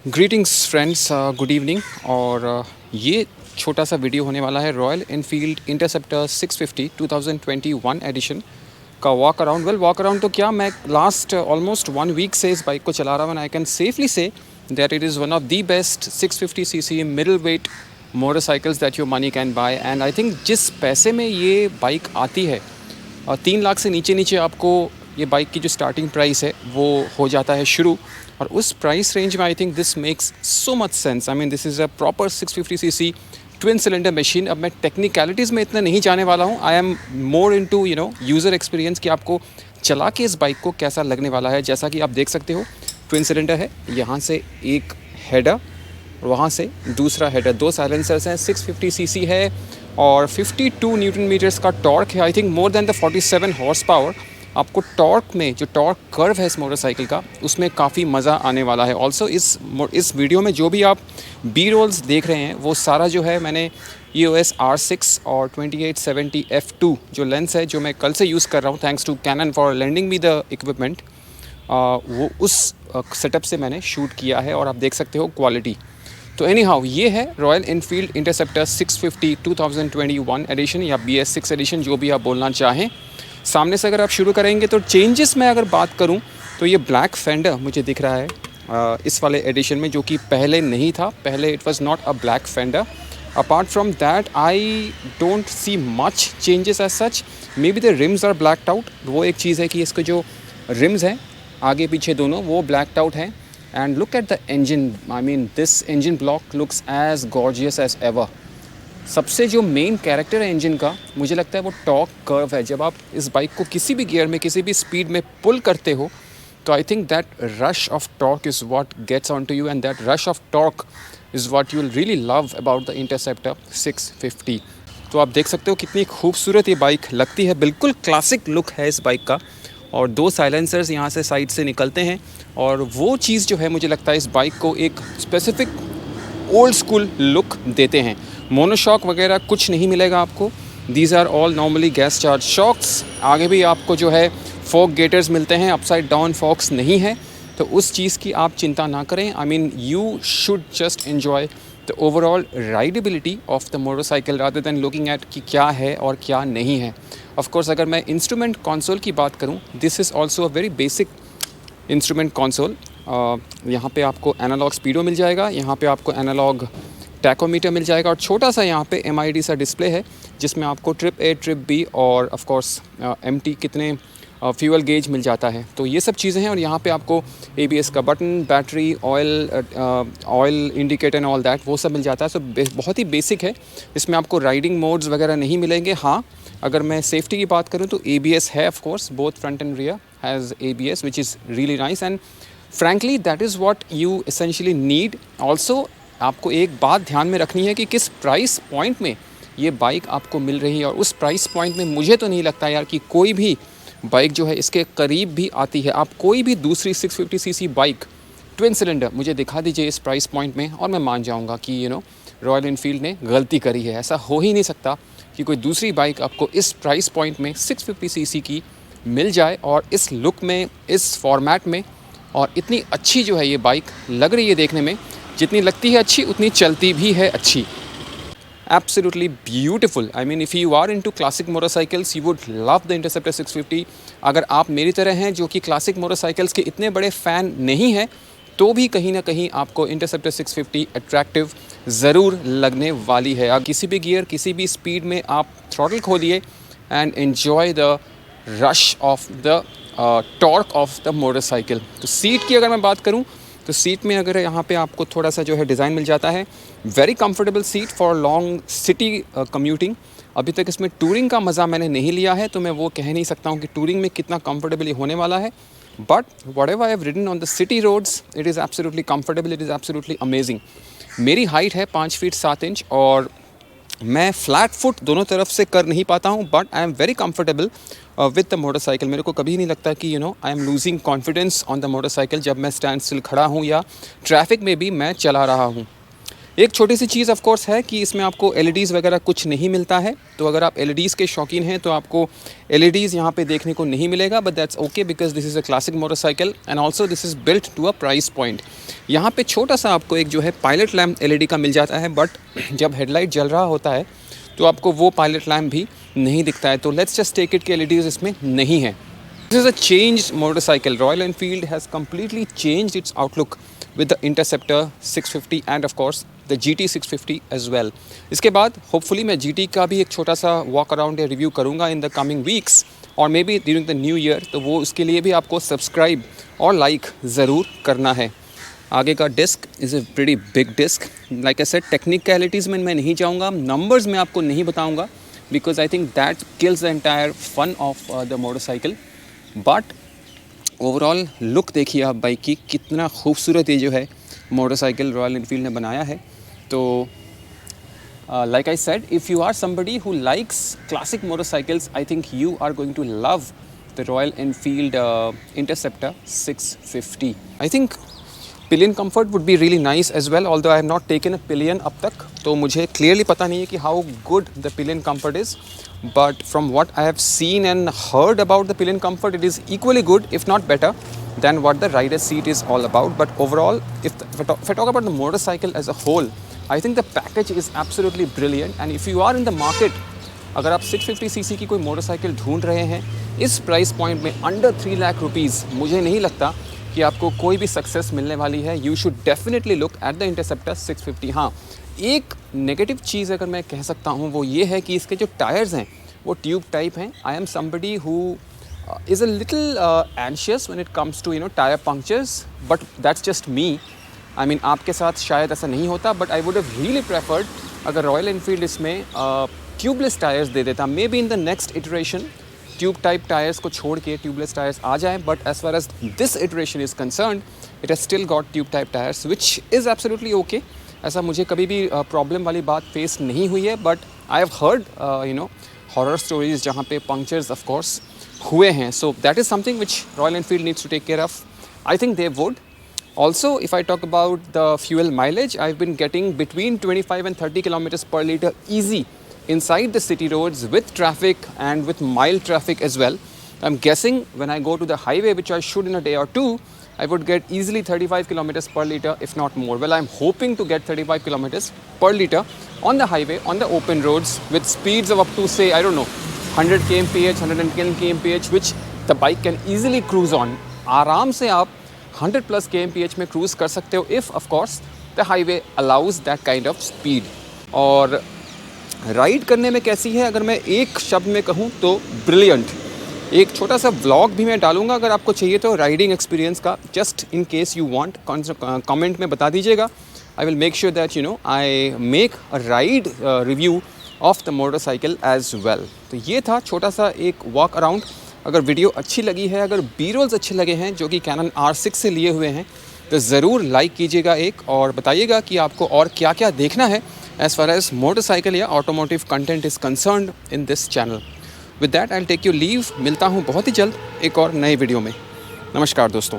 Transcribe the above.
Greetings friends, good evening. और ये छोटा सा वीडियो होने वाला है रॉयल एनफील्ड इंटरसेप्टर 650 2021 एडिशन का वॉक अराउंड। वॉक अराउंड तो क्या, मैं लास्ट ऑलमोस्ट 1 वीक से इस बाइक को चला रहा हूँ। I can safely say that it is one of the best 650 CC middle weight motorcycles that your money can buy. And I think जिस पैसे में ये बाइक आती है, 3 लाख से नीचे नीचे आपको ये बाइक की जो स्टार्टिंग प्राइस है वो हो जाता है शुरू। और उस प्राइस रेंज में I think this makes so much sense. I mean this is a proper 650 CC twin cylinder machine. अब मैं टेक्निकलिटीज़ में इतना नहीं जाने वाला हूँ। I am more into user experience कि आपको चला के इस बाइक को कैसा लगने वाला है। जैसा कि आप देख सकते हो, ट्विन सिलेंडर है, यहाँ से एक हेडर, वहाँ से दूसरा हेडर, 2 साइलेंसर्स हैं, 650 सीसी है और 52 न्यूटन मीटर्स का टॉर्क है। I think more than the 47 horse power. आपको टॉर्क में जो टॉर्क कर्व है इस मोटरसाइकिल का, उसमें काफ़ी मज़ा आने वाला है। ऑल्सो इस वीडियो में जो भी आप बी रोल्स देख रहे हैं वो सारा जो है मैंने EOS R6 और 2870 f2 जो लेंस है, जो मैं कल से यूज़ कर रहा हूँ thanks to Canon for lending me the equipment, वो उस सेटअप से मैंने शूट किया है और आप देख सकते हो क्वालिटी। तो एनी हाउ, ये है रॉयल एनफील्ड इंटरसेप्टर 650 2021 एडिशन या BS6 एडिशन, जो भी आप बोलना चाहें। सामने से अगर आप शुरू करेंगे तो चेंजेस में अगर बात करूं तो ये ब्लैक फेंडर मुझे दिख रहा है इस वाले एडिशन में, जो कि पहले नहीं था। पहले it was not a black fender. Apart from that I don't see much changes as such. Maybe the rims are blacked out. वो एक चीज़ है कि इसके जो रिम्स हैं आगे पीछे दोनों, वो ब्लैकड आउट हैं। And look at the engine, I mean this engine block looks as gorgeous as ever. सबसे जो मेन कैरेक्टर है इंजन का, मुझे लगता है वो टॉर्क कर्व है। जब आप इस बाइक को किसी भी गियर में किसी भी स्पीड में पुल करते हो तो I think that rush of torque is what gets on to you, and that rush of torque is what you will really love about the Interceptor 650। तो आप देख सकते हो कितनी खूबसूरत ये बाइक लगती है। बिल्कुल क्लासिक लुक है इस बाइक का। और 2 साइलेंसर्स यहाँ से साइड से निकलते हैं और वो चीज़ जो है मुझे लगता है इस बाइक को एक स्पेसिफिक ओल्ड स्कूल लुक देते हैं। मोनोशॉक वगैरह कुछ नहीं मिलेगा आपको। These are all normally gas charge shocks. आगे भी आपको जो है फोक गेटर्स मिलते हैं, अपसाइड डाउन फोक्स नहीं है, तो उस चीज़ की आप चिंता ना करें। I mean you should just enjoy the overall rideability of the motorcycle rather than looking at कि क्या है और क्या नहीं है। ऑफ कोर्स अगर मैं इंस्ट्रूमेंट कंसोल की बात करूं, this is also a very basic instrument console. यहाँ पे आपको एनालॉग स्पीडो मिल जाएगा, यहाँ पे आपको एनालॉग टैकोमीटर मिल जाएगा और छोटा सा यहाँ पे MID सा डिस्प्ले है जिसमें आपको ट्रिप A ट्रिप B और ऑफ कोर्स MT कितने फ्यूल गेज मिल जाता है। तो ये सब चीज़ें हैं और यहाँ पे आपको ABS का button, battery, oil indicator and all that वो सब मिल जाता है। सो बहुत ही बेसिक है। इसमें आपको राइडिंग मोड्स वगैरह नहीं मिलेंगे। हाँ, अगर मैं सेफ्टी की बात करूँ तो ABS है, of course both front end rear has ABS which is really nice and frankly that is what you essentially need. Also आपको एक बात ध्यान में रखनी है कि किस प्राइस पॉइंट में ये बाइक आपको मिल रही है, और उस प्राइस पॉइंट में मुझे तो नहीं लगता यार कि कोई भी बाइक जो है इसके करीब भी आती है। आप कोई भी दूसरी 650 सीसी बाइक ट्विन सिलेंडर मुझे दिखा दीजिए इस प्राइस पॉइंट में और मैं मान जाऊंगा कि रॉयल एनफील्ड ने गलती करी है। ऐसा हो ही नहीं सकता कि कोई दूसरी बाइक आपको इस प्राइस पॉइंट में 650 सीसी की मिल जाए और इस लुक में, इस फॉर्मेट में, और इतनी अच्छी जो है ये बाइक लग रही है देखने में। जितनी लगती है अच्छी उतनी चलती भी है अच्छी। Absolutely beautiful. I mean, if you are into classic motorcycles, you would love the Interceptor 650. अगर आप मेरी तरह हैं जो कि क्लासिक मोटरसाइकिल्स के इतने बड़े फ़ैन नहीं हैं, तो भी कहीं ना कहीं आपको इंटरसेप्टर 650 अट्रैक्टिव ज़रूर लगने वाली है। आप किसी भी गियर, किसी भी स्पीड में आप थ्रॉटल खोलिए and enjoy the rush of the torque of the motorcycle. तो सीट की अगर मैं बात करूँ तो सीट में अगर यहाँ पे आपको थोड़ा सा जो है डिज़ाइन मिल जाता है, very comfortable seat for long city commuting. अभी तक इसमें टूरिंग का मज़ा मैंने नहीं लिया है तो मैं वो कह नहीं सकता हूँ कि टूरिंग में कितना कंफर्टेबल होने वाला है, but whatever I have ridden on the city roads it is absolutely comfortable, it is absolutely amazing. मेरी हाइट है 5 फीट 7 इंच और मैं फ्लैट फुट दोनों तरफ से कर नहीं पाता हूँ, but I am very comfortable with the motorcycle. मेरे को कभी नहीं लगता कि I am losing confidence on the motorcycle जब मैं स्टैंड स्टिल खड़ा हूँ या ट्रैफिक में भी मैं चला रहा हूँ। एक छोटी सी चीज़ ऑफ कोर्स है कि इसमें आपको एलईडीज़ वगैरह कुछ नहीं मिलता है, तो अगर आप एलईडीज़ के शौकीन हैं तो आपको एलईडीज़ यहाँ पे देखने को नहीं मिलेगा, but that's okay because this is a classic motorcycle and also this is built to a price point. यहाँ पे छोटा सा आपको एक जो है पायलट लैम्प एलईडी का मिल जाता है, बट जब हेडलाइट जल रहा होता है तो आपको वो पायलट लैम्प भी नहीं दिखता है। तो लेट्स जस्ट टेक इट कि एलईडीज़ इसमें नहीं है। This is a changed motorcycle. Royal Enfield has completely changed its outlook with the Interceptor 650 and of course the GT 650 as well. इसके बाद hopefully मैं GT का भी एक छोटा सा walk around या review करूँगा in the coming weeks और maybe during the new year, तो वो उसके लिए भी आपको सब्सक्राइब और लाइक ज़रूर करना है। आगे का disc is a pretty big disc. Like I said technicalities में मैं नहीं जाऊँगा, नंबर्स मैं आपको नहीं बताऊँगा because I think that kills the entire fun of the motorcycle. But overall look देखिए आप बाइक की, कितना खूबसूरत ये जो है मोटरसाइकिल रॉयल एनफील्ड ने बनाया है। तो like I said, if you are somebody who likes classic motorcycles, I think you are going to love the Royal Enfield Interceptor 650. I think pillion comfort would be really nice as well, although I have not taken a pillion अब तक, तो मुझे clearly पता नहीं है कि how good the pillion comfort is. But from what I have seen and heard about the pillion comfort, it is equally good, if not better, than what the rider seat is all about. But overall, if I talk about the motorcycle as a whole, I think the package is absolutely brilliant. And if you are in the market, अगर आप 650cc की कोई motorcycle ढूंढ रहे हैं इस price point में under 3 lakh rupees, मुझे नहीं लगता कि आपको कोई भी सक्सेस मिलने वाली है। You should definitely look at the Interceptor 650। हाँ, एक नेगेटिव चीज़ अगर मैं कह सकता हूँ वो ये है कि इसके जो टायर्स हैं वो ट्यूब टाइप हैं। I am somebody who is a little anxious when it comes to tyre punctures, but that's just me. I mean आपके साथ शायद ऐसा नहीं होता, but I would have really preferred अगर रॉयल एनफील्ड इसमें ट्यूबलेस टायर्स दे देता। Maybe in the next iteration tube type tyres को छोड़ के ट्यूबलेस टायर्स आ जाएं, but as far as this iteration is concerned it has still got tube type tyres which is absolutely okay. ऐसा मुझे कभी भी प्रॉब्लम वाली बात फेस नहीं हुई है, but I have heard horror stories जहाँ पे पंक्चर्स ऑफ कोर्स हुए हैं। So that is something which Royal Enfield needs to take care of. I think they would. Also, if I talk about the fuel mileage, I've been getting between 25 and 30 kilometers per liter easy inside the city roads with traffic and with mild traffic as well. I'm guessing when I go to the highway, which I should in a day or two, I would get easily 35 kilometers per liter, if not more. Well, I'm hoping to get 35 kilometers per liter on the highway, on the open roads with speeds of up to say, I don't know, 100 kmph, 110 kmph, which the bike can easily cruise on. आराम से आप 100+ kmph में cruise कर सकते हो if of course the highway allows that kind of speed. और ride करने में कैसी है अगर मैं एक शब्द में कहूँ तो ब्रिलियंट। एक छोटा सा व्लॉग भी मैं डालूंगा अगर आपको चाहिए तो राइडिंग एक्सपीरियंस का, just in case you want comment में बता दीजिएगा। I will make sure that I make a ride review of the motorcycle as well. तो ये था छोटा सा एक वॉक अराउंड। अगर वीडियो अच्छी लगी है, अगर बी रोल्स अच्छे लगे हैं जो कि कैनन R6 से लिए हुए हैं, तो ज़रूर लाइक कीजिएगा एक, और बताइएगा कि आपको और क्या क्या देखना है एज़ फार एज मोटरसाइकिल या automotive content is concerned in this channel. With that I will take you leave. मिलता हूँ बहुत ही जल्द एक और नए वीडियो में। नमस्कार दोस्तों।